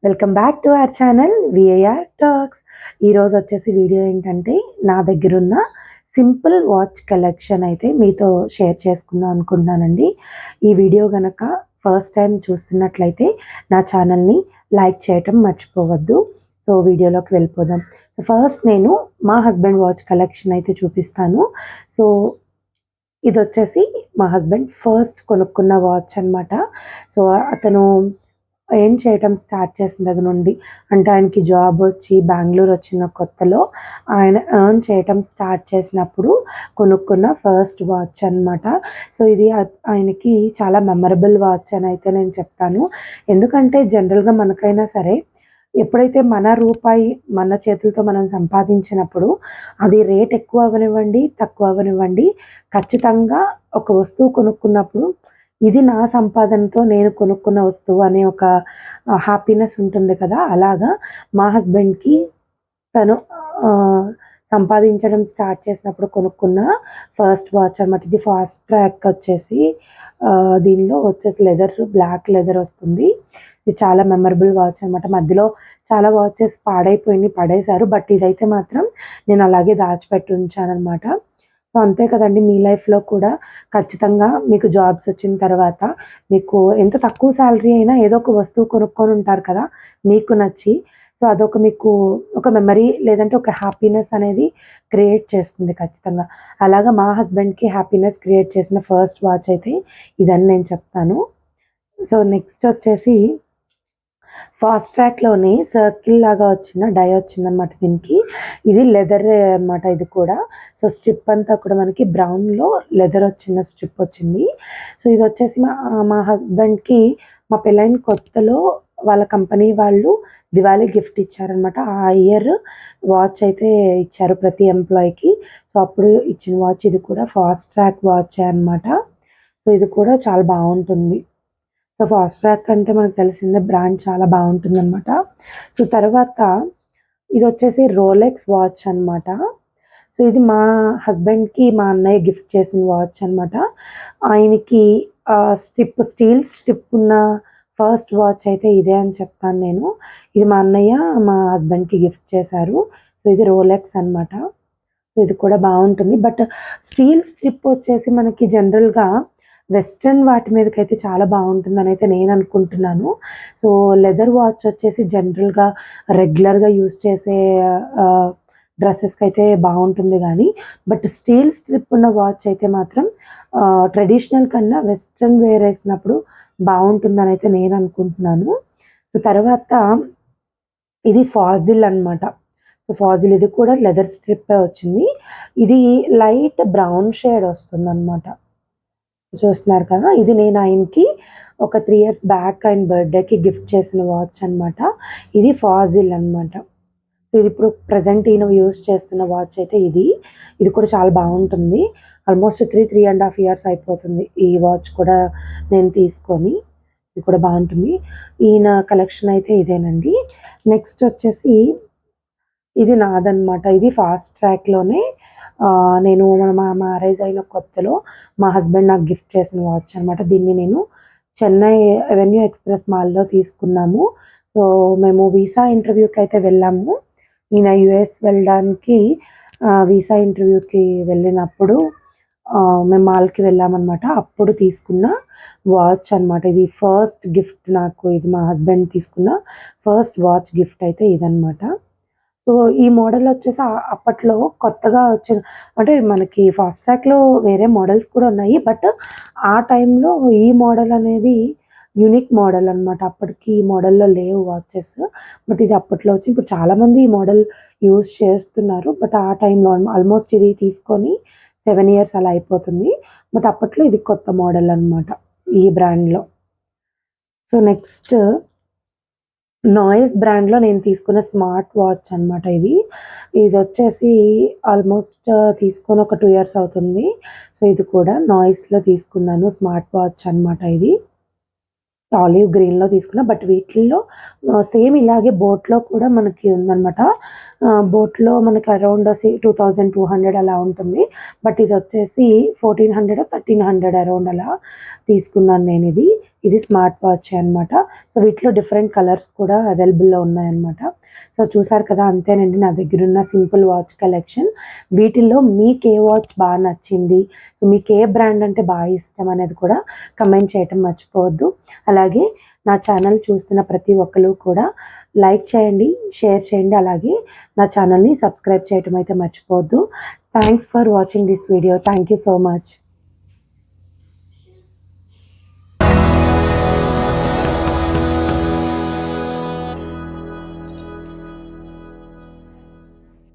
Welcome back to our channel VIR talks. ఈరోజు వచ్చేసి video ఏంటంటే నా దగ్గర ఉన్న సింపుల్ వాచ్ కలెక్షన్ అయితే మీతో షేర్ చేసుకుందాం అనుకుంటున్నానండి. ఈ వీడియో కనుక ఫస్ట్ టైం చూస్తున్నట్లయితే నా ఛానల్ని లైక్ చేయటం మర్చిపోవద్దు. సో వీడియోలోకి వెళ్ళిపోదాం. సో ఫస్ట్ నేను మా హస్బెండ్ వాచ్ కలెక్షన్ అయితే చూపిస్తాను. సో ఇది వచ్చేసి మా హస్బెండ్ ఫస్ట్ కొనుక్కున్న వాచ్ అనమాట. సో అతను ఏం చేయటం స్టార్ట్ చేసిన దగ్గర నుండి, అంటే ఆయనకి జాబ్ వచ్చి బెంగళూరు వచ్చిన కొత్తలో ఆయన ఎర్న్ చేయటం స్టార్ట్ చేసినప్పుడు కొనుక్కున్న ఫస్ట్ వాచ్ అనమాట. సో ఇది ఆయనకి చాలా మెమరబుల్ వాచ్ అని అయితే నేను చెప్తాను. ఎందుకంటే జనరల్గా మనకైనా సరే ఎప్పుడైతే మన రూపాయి మన చేతులతో మనం సంపాదించినప్పుడు అది రేట్ ఎక్కువ అవనివ్వండి తక్కువ అవనివ్వండి, ఖచ్చితంగా ఒక వస్తువు కొనుక్కున్నప్పుడు ఇది నా సంపాదనతో నేను కొనుక్కున్న వస్తువు అనే ఒక హ్యాపీనెస్ ఉంటుంది కదా. అలాగా మా హస్బెండ్కి తను సంపాదించడం స్టార్ట్ చేసినప్పుడు కొనుక్కున్న ఫస్ట్ వాచ్ అనమాట. ఇది ఫాస్ట్ ట్రాక్ వచ్చేసి దీనిలో వచ్చేసి బ్లాక్ లెదర్ వస్తుంది. ఇది చాలా మెమరబుల్ వాచ్ అనమాట. మధ్యలో చాలా వాచెస్ పడేశారు, బట్ ఇదైతే మాత్రం నేను అలాగే దాచిపెట్టి ఉంచాను అనమాట. సో అంతే కదండి, మీ లైఫ్లో కూడా ఖచ్చితంగా మీకు జాబ్స్ వచ్చిన తర్వాత మీకు ఎంత తక్కువ శాలరీ అయినా ఏదో ఒక వస్తువు కొనుక్కొని ఉంటారు కదా మీకు నచ్చి. సో అదొక మీకు ఒక మెమరీ లేదంటే ఒక హ్యాపీనెస్ అనేది క్రియేట్ చేస్తుంది ఖచ్చితంగా. అలాగా మా హస్బెండ్కి హ్యాపీనెస్ క్రియేట్ చేసిన ఫస్ట్ వాచ్ అయితే ఇదని నేను చెప్తాను. సో నెక్స్ట్ వచ్చేసి ఫాస్ట్ ట్రాక్లోనే సర్కిల్ లాగా వచ్చిన డై వచ్చిందనమాట దీనికి. ఇది లెదర్ అనమాట ఇది కూడా. సో స్ట్రిప్ అంతా కూడా మనకి బ్రౌన్లో లెదర్ వచ్చిన స్ట్రిప్ వచ్చింది. సో ఇది వచ్చేసి మా హస్బెండ్కి మా పెళ్ళైన కొత్తలో వాళ్ళ కంపెనీ వాళ్ళు దివాళీ గిఫ్ట్ ఇచ్చారనమాట. ఆ ఇయర్ వాచ్ అయితే ఇచ్చారు ప్రతి ఎంప్లాయీకి. సో అప్పుడు ఇచ్చిన వాచ్ ఇది కూడా ఫాస్ట్ ట్రాక్ వాచ్ అనమాట. సో ఇది కూడా చాలా బాగుంటుంది. సో ఫాస్ట్ ట్రాక్ అంటే మనకు తెలిసిందే బ్రాండ్ చాలా బాగుంటుంది అనమాట. సో తర్వాత ఇది వచ్చేసి రోలెక్స్ వాచ్ అనమాట. సో ఇది మా హస్బెండ్కి మా అన్నయ్య గిఫ్ట్ చేసిన వాచ్ అనమాట. ఆయనకి స్టీల్ స్ట్రిప్ ఉన్న ఫస్ట్ వాచ్ అయితే ఇదే అని చెప్తాను నేను. ఇది మా అన్నయ్య మా హస్బెండ్కి గిఫ్ట్ చేశారు. సో ఇది రోలెక్స్ అనమాట. సో ఇది కూడా బాగుంటుంది, బట్ స్టీల్ స్ట్రిప్ వచ్చేసి మనకి జనరల్గా వెస్ట్రన్ వాటి మీదకైతే చాలా బాగుంటుందని అయితే నేను అనుకుంటున్నాను. సో లెదర్ వాచ్ వచ్చేసి జనరల్గా రెగ్యులర్గా యూజ్ చేసే డ్రెస్సెస్కి అయితే బాగుంటుంది కానీ, బట్ స్టీల్ స్ట్రిప్ ఉన్న వాచ్ అయితే మాత్రం ట్రెడిషనల్ కన్నా వెస్ట్రన్ వేర్ వేసినప్పుడు బాగుంటుందని అయితే నేను అనుకుంటున్నాను. సో తర్వాత ఇది ఫాజిల్ అనమాట. సో ఫాజిల్ ఇది కూడా లెదర్ స్ట్రిప్పే వచ్చింది. ఇది లైట్ బ్రౌన్ షేడ్ వస్తుంది అనమాట. చూస్తున్నారు కదా, ఇది నేను ఆయనకి ఒక 3 years బ్యాక్ ఆయన బర్త్డేకి గిఫ్ట్ చేసిన వాచ్ అనమాట. ఇది ఫాజిల్ అనమాట. సో ఇది ఇప్పుడు ప్రజెంట్ ఈయన యూజ్ చేస్తున్న వాచ్ అయితే ఇది కూడా చాలా బాగుంటుంది. ఆల్మోస్ట్ 3.5 years అయిపోతుంది ఈ వాచ్ కూడా నేను తీసుకొని. ఇది కూడా బాగుంటుంది. ఈయన కలెక్షన్ అయితే ఇదేనండి. నెక్స్ట్ వచ్చేసి ఇది నాదనమాట. ఇది ఫాస్ట్ ట్రాక్లోనే నేను మా మ్యారేజ్ అయిన కొత్తలో మా హస్బెండ్ నాకు గిఫ్ట్ చేసిన వాచ్ అనమాట. దీన్ని నేను చెన్నై అవెన్యూ ఎక్స్ప్రెస్ మాల్లో తీసుకున్నాము. సో మేము వీసా ఇంటర్వ్యూకి అయితే వెళ్ళాము. ఈయన యుఎస్ వెళ్ళడానికి వీసా ఇంటర్వ్యూకి వెళ్ళినప్పుడు మేము మాల్కి వెళ్ళామన్నమాట. అప్పుడు తీసుకున్న వాచ్ అనమాట. ఇది ఫస్ట్ గిఫ్ట్ నాకు. ఇది మా హస్బెండ్ తీసుకున్న ఫస్ట్ వాచ్ గిఫ్ట్ అయితే ఇదనమాట. సో ఈ మోడల్ వచ్చేసి అప్పట్లో కొత్తగా వచ్చిన, అంటే మనకి ఫాస్ట్ ట్రాక్లో వేరే మోడల్స్ కూడా ఉన్నాయి, బట్ ఆ టైంలో ఈ మోడల్ అనేది యూనిక్ మోడల్ అనమాట. అప్పటికి ఈ మోడల్లో లేవు వాచెస్, బట్ ఇది అప్పట్లో వచ్చి ఇప్పుడు చాలామంది ఈ మోడల్ యూజ్ చేస్తున్నారు. బట్ ఆ టైంలో ఆల్మోస్ట్ ఇది తీసుకొని 7 years అలా అయిపోతుంది, బట్ అప్పట్లో ఇది కొత్త మోడల్ అనమాట ఈ బ్రాండ్లో. సో నెక్స్ట్ నాయిస్ బ్రాండ్లో నేను తీసుకున్న స్మార్ట్ వాచ్ అనమాట. ఇది వచ్చేసి ఆల్మోస్ట్ తీసుకొని ఒక 2 years అవుతుంది. సో ఇది కూడా నాయిస్లో తీసుకున్నాను స్మార్ట్ వాచ్ అనమాట. ఇది ఆలివ్ గ్రీన్లో తీసుకున్నా, బట్ వీటిల్లో సేమ్ ఇలాగే బోట్లో కూడా మనకి ఉందనమాట. బోట్లో మనకి అరౌండ్ 2200 అలా ఉంటుంది, బట్ ఇది వచ్చేసి 1400 1300 అరౌండ్ అలా తీసుకున్నాను నేను. ఇది స్మార్ట్ వాచ్ అనమాట. సో వీటిలో డిఫరెంట్ కలర్స్ కూడా అవైలబుల్లో ఉన్నాయన్నమాట. సో చూసారు కదా, అంతేనండి నా దగ్గర ఉన్న సింపుల్ వాచ్ కలెక్షన్. వీటిల్లో మీకు ఏ వాచ్ బాగా నచ్చింది, సో మీకు ఏ బ్రాండ్ అంటే బాగా ఇష్టం అనేది కూడా కమెంట్ చేయటం మర్చిపోవద్దు. అలాగే నా ఛానల్ చూస్తున్న ప్రతి ఒక్కరు కూడా లైక్ చేయండి, షేర్ చేయండి, అలాగే నా ఛానల్ని సబ్స్క్రైబ్ చేయటం అయితే మర్చిపోవద్దు. Thanks for watching this video. Thank you so much.